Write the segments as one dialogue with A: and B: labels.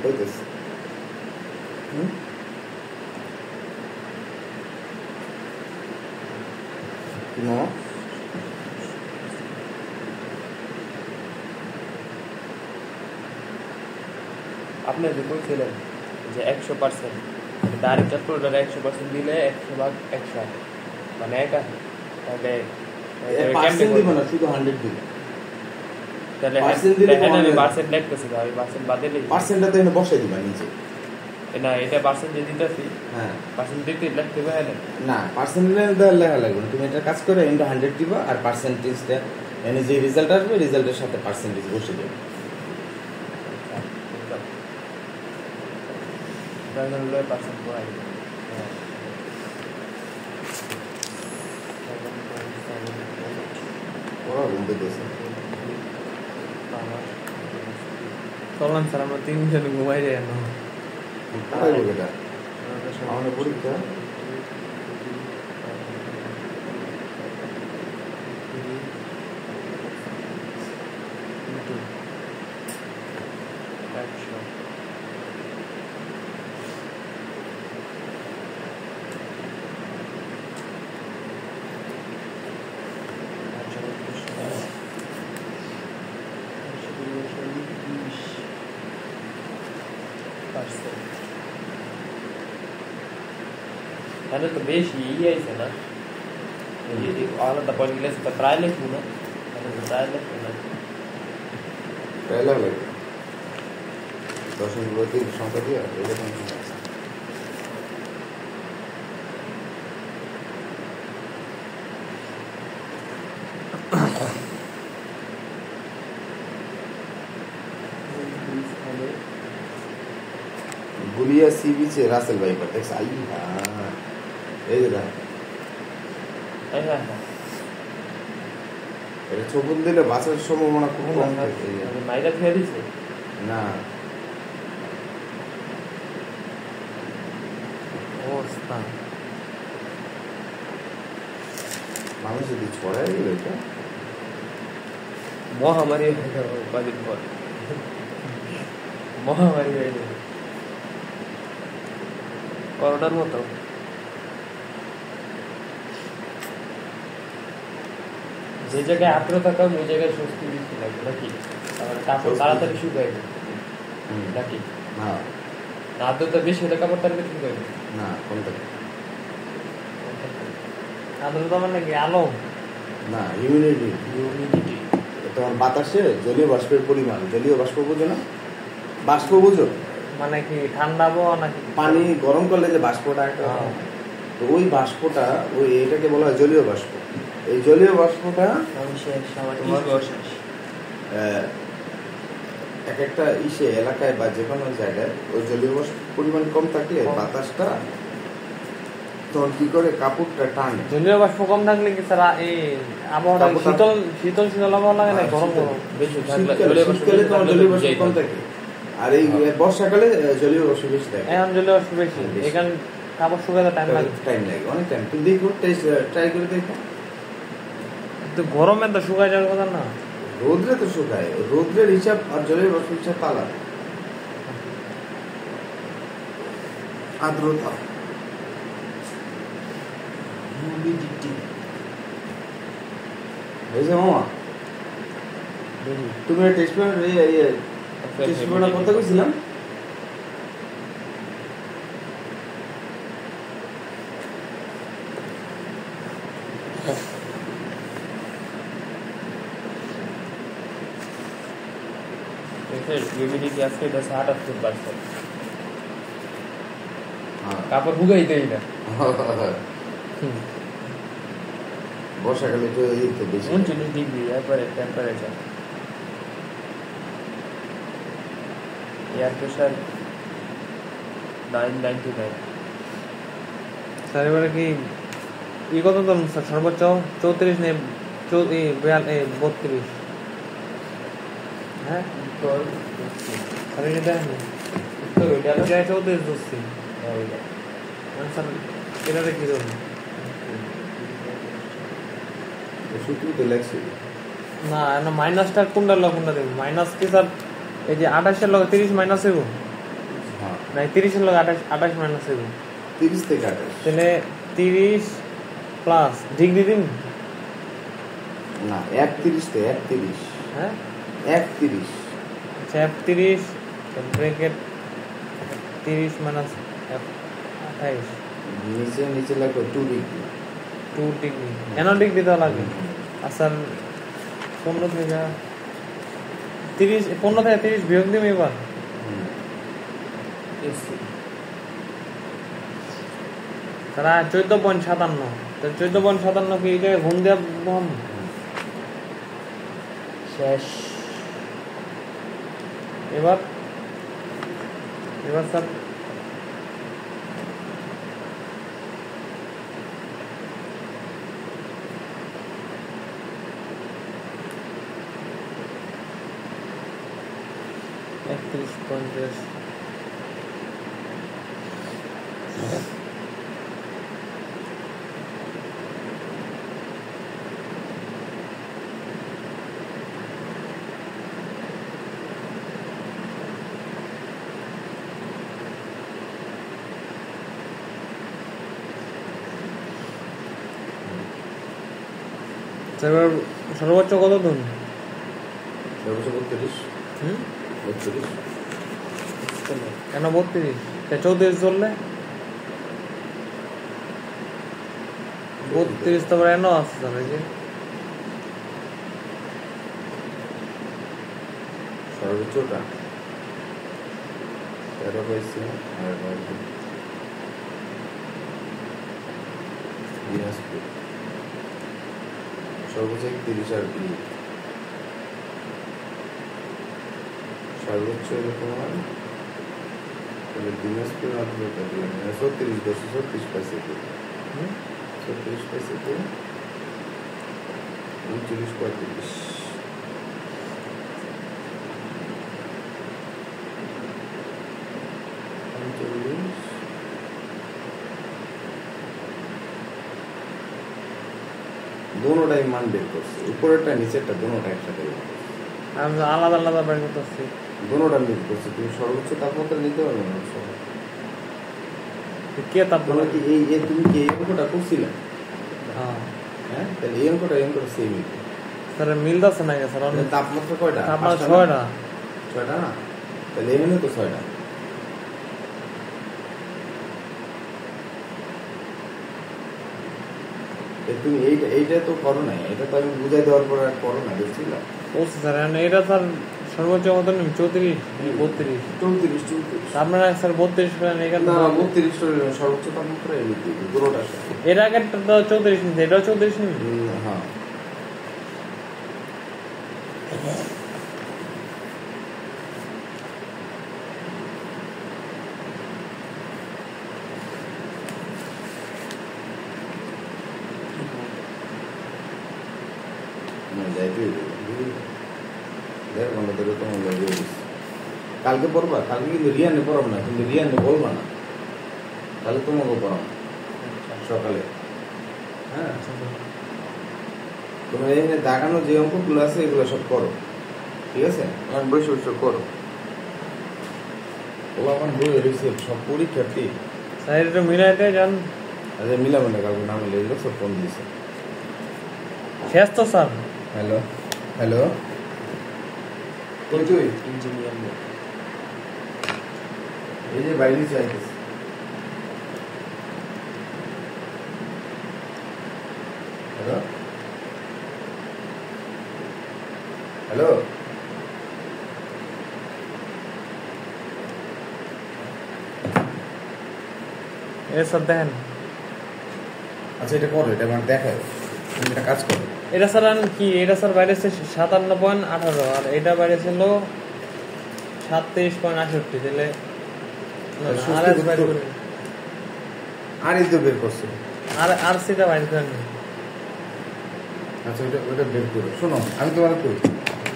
A: কইতেছে No.
B: আপনি যে কইছিলেন যে 100% ডাইরেক্ট আপলোডার 100% দিলে 100/100 মানে এটা তাহলে
A: পার্সেন্ট দিব না শুধু 100 দিব
B: তাহলে
A: পার্সেন্ট দিলে
B: আমি পার্সেন্ট লিখতেছি ভাই পার্সেন্ট বাদ দিলে
A: পার্সেন্টটা তো এখানে বসাই দিবা নিচে
B: না এটা পার্সেন্ট যে দিতেছি
A: হ্যাঁ
B: পার্সেন্ট দিতে লিখতে হবে
A: না পার্সেন্টেজ লেখা লাগবে না তুমি এটা কাজ করে ইনটু 100 দিবা আর পার্সেন্টেজটা এনে যে রেজাল্ট আসবে রেজাল্টের সাথে পার্সেন্টেজ বসে দেবে
B: তাহলে পার্সেন্ট পড়াই
A: ওরা বলতে দিয়েছে
B: চললাম স্যার আমরা 3 জন ঘুমাই যাই না
A: কোথায় বলে এটা আমাদের পরীক্ষা
B: তাহলে তো বেশি আইছে না আলাদা পয়েন্ট গেলে তো প্রায় লিখবো না তাহলে তো প্রায় লিখবো না
A: প্রায় লাগবে দশমিক বলতে সংখ্যা দিয়ে এরকম गुलिया सी बीच रासेल भाई पर टेक्स आई हां এই যে
B: হ্যাঁ
A: এটা ছবুন দিলে বাঁচার সম্ভাবনা খুব কম থাকে
B: মাইরা খেয়ে দিছে
A: না
B: অবস্থা
A: মানুষ যদি ছড়াই গেল এটা
B: মহামারী হয়ে গেল কদিন পর মহামারী হয়ে গেল করোনার মতো যে জায়গায় আর্দ্রতা কম ওই জায়গায় স্বস্তি বেশি লাগে নাকি কাপড় তাড়াতাড়ি শুকায় নাকি
A: না
B: আর্দ্রতা বেশি হলে কাপড় তাড়াতাড়ি শুকায়
A: না কোনটা
B: আর্দ্রতা মানে কি আলো
A: না হিউমিডিটি
B: হিউমিডিটি
A: তোমার বাতাসে জলীয় বাষ্পের পরিমাণ জলীয় বাষ্প বুঝো না বাষ্প বুঝো
B: মানে কি ঠান্ডা আবহাওয়া নাকি
A: পানি গরম করলে যে বাষ্পটা একটা তো ওই বাষ্পটা ওই এটাকে বলা হয় জলীয় বাষ্প এই জলীয় বাষ্পটা এক একটা এলাকায় বা যে কোনো জায়গায় ওই জলীয় বাষ্প পরিমাণ কম থাকলে বাতাসটা তখন কি করে কাপড়টা টানে
B: জলীয় বাষ্প কম থাকলে কি স্যার এই আবহাওয়াটা শীতল শীতল শীতল আবহাওয়া লাগে না গরম গরম বেশি থাকলে
A: জলীয় বাষ্প কম থাকে আর এই বর্ষাকালে জলীয় বাষ্প বেশি থাকে
B: এখন জলীয় বাষ্প বেশি এখানে কাপড় শুকাতে টাইম লাগে
A: অনেক টাইম তুমি দেখো ট্রাই করে দেখো
B: তো গরমে তো শুকায় যাওয়ার কথা না
A: রোদ্রে তো শুকায় রোদ্রের হিসাব আর জলীয় বাষ্প হিসাব আলাদা আর্দ্রতা হিউমিডিটি বুঝছো মামা তুমি টেস্ট পেপার কথা কইছিলাম
B: হিউমিডিটি আজকে 78%। কাপড় শুকাইতেই না
A: বর্ষাকালে তো এই তো বেশি
B: 39 ডিগ্রি একবারে টেম্পারেচার এয়ার প্রেশার 999 স্যার এবারে কি কত ধরুন স্যার সর্বোচ্চ 34 নেই 32 হ্যাঁ স্যার এটা তো এটা 34 দোস্তি স্যার এটা কি ধরুন
A: সূত্রতে লেখছি
B: না মাইনাসটা কোনটা লগ কোনটা দেব মাইনাস কি স্যার এই যে 28 এর লগ 30 মাইনাস হইব
A: হ্যাঁ
B: নাই 30 এর লোক 28 মাইনাস হইব
A: 30 থেকে 28
B: তাহলে 30 প্লাস ডিগ্রি দিন
A: না 31 তে 31
B: হ্যাঁ
A: 31
B: আচ্ছা 31 ব্র্যাকেট 30 মাইনাস 28
A: নিচে লাগবে 2 ডিগ্রি
B: 2 ডিগ্রি কেন ডিগ্রি তো লাগে আচ্ছা 15 থেকে 30 15 থেকে 30 বিয়োগ দিম এবার তারা 14.57 তো 14.57 কি এই জায়গায় গুণ দেওয়া বম শেষ এবার স্যার একত্রিশ 50 সর্বোচ্চ কত দিন
A: সর্বোচ্চ 32 32
B: কেন 32 34 চললে 32 তো এন আছে স্যার এই যে
A: সর্বোচ্চটা এটা হয়েছে আর দিনাজপুর সর্বোচ্চ 31 আর কি সর্বোচ্চ তোমার দিনাজপুর আর 36 236 পয়সা 36 পয়সা 39 35 दोनोटाই মান বের করছে উপরেরটা নিচেরটা দোনোটা একসাথে বের করছে
B: আমি আলাদা আলাদা বের করতেছি
A: দোনোটা বের করছে তুমি সর্বোচ্চ তাপমাত্রা নিতে পারবে না
B: কে তাপমাত্রা
A: কি এই তুমি কি এই অঙ্কটা করছিলে হ্যাঁ তাহলে এই অঙ্কটা সেম
B: স্যার মিলতাছে না স্যার
A: তাপমাত্রা কয়টা
B: তাপমাত্রা
A: 6টা না তাহলে এখানে তো 6টা তুমি এইটা তো করো নাই এটা তো আমি বুঝাই দেওয়ার পর আর করো না দেখছিল
B: ও স্যার এটা স্যার সর্বোচ্চ কত নিন 34 34 আপনারা স্যার 32 করেন এখানে
A: না 32 সর্বোচ্চ তাপমাত্রা এই দুটোটা
B: এর আগে তো 34 নিতে এটাও 34 নিন
A: হ্যাঁ কালকে পড়বা কালকে কিন্তু রিয়ানে পড়াবো না কিন্তু রিয়ানে বলবা না তাহলে তোমাকে পড়াবো সকালে হ্যাঁ তোমার এখানে দাগানো যে অঙ্কগুলো আছে এগুলো সব করো ঠিক আছে বসে বসে করো ওগুলো আমার বই রয়েছে সব পরীক্ষার্থী
B: স্যার এটা মিলাইতে যান
A: আচ্ছা মিলাবো না কাউকে না মিলে এগুলো সব ফোন দিয়েছে
B: শেষ তো স্যার
A: হ্যালো হ্যালো তুই
B: ইঞ্জিনিয়ার
A: এই যে বাইরে চাইতেছে হ্যালো হ্যালো
B: স্যার দেখেন
A: আচ্ছা এটা করো এটা আমার দেখায় তুমি একটা কাজ করো
B: এটা স্যার কি এটা স্যার বাইরে 57.18 আর এটা বাইরে ছিল 37.68 দিলে
A: আর এই তো বের করছো
B: আর সেটা বাইরে করেন
A: আচ্ছা ওটা বের করো শোনো আমি তোমার করি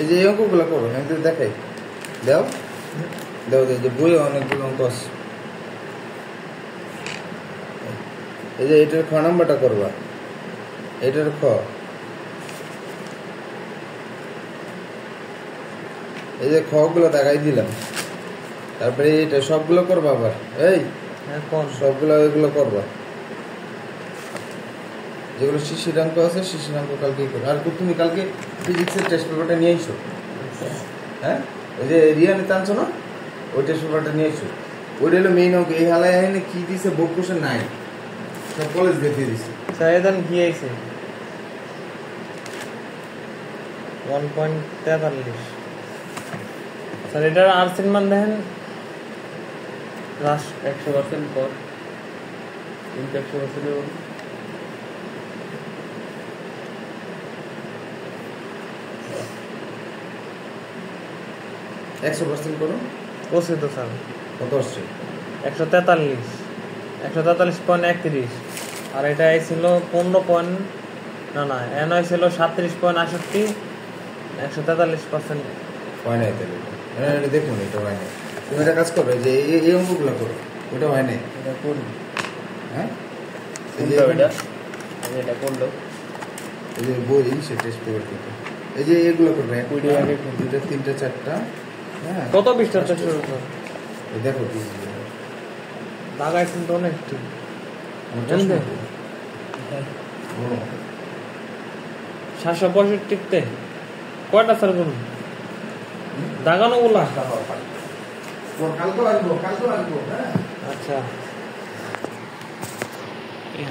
A: এই যে এই অঙ্কগুলো করো আমি তো দেখাই দাও দাও যে বইয়ে অনেকগুলো অঙ্ক আছে এই যে এটার খ নাম্বারটা করবা এটার খ এই যে খ গুলো দেখাই দিলাম তারপরে এটা সবগুলো করবা আবার, এই
B: এখন
A: সবগুলো এগুলো করবা, যেগুলো শিশিরাঙ্ক আছে শিশিরাঙ্ক কালকে করো। আর তুমি কালকে ফিজিক্সের টেস্ট পেপারটা নিয়ে এসো, হ্যাঁ ওই যে রিয়ানে টানছো না, ওই টেস্ট পেপারটা নিয়ে এসো। ওইটা হলো মেইন অঙ্ক। এই হালায় এনে কি দিছে, বোর্ড কোশ্চেন নাই, সব কলেজ দেখিয়ে দিচ্ছে।
B: সাইদান কি আইছে 1.43 স্যার এটার আরসিন মান দেখেন লাস্ট
C: 100% পর কিন্তু 100%
A: 100% করো।
B: ওসে তো স্যার
A: কত আসছে?
B: 143.31 আর এটা ছিল 15 পয়েন্ট, না এন ছিল 37.68, 143%।
A: হয় নাই তাহলে, এটা দেখুন, এটা হয় নাই। তুমি একটা কাজ করো, যে এই অঙ্কগুলো করো, ওটা হয় নাই।
C: এটা কোন
A: হ্যাঁ
C: কোনটা এটা আমি এটা কোনটা
A: এই যে বই সে টেস্ট পেপার কিন্তু এই যে এগুলো করবে,
C: 20 আগে
A: 2টা 3টা 4টা, হ্যাঁ
B: কত পৃষ্ঠা চেষ্টা করছো?
A: এই দেখো কি
B: দাগাই কিন্তু অনেক ঠিক।
A: আমার চশমা
B: জানবে?
A: কই? ও,
B: 765-তে কয়টা স্যার করুন দাগানো গুলা?
A: কালকে আসবো, হ্যাঁ।
B: আচ্ছা হ্যাঁ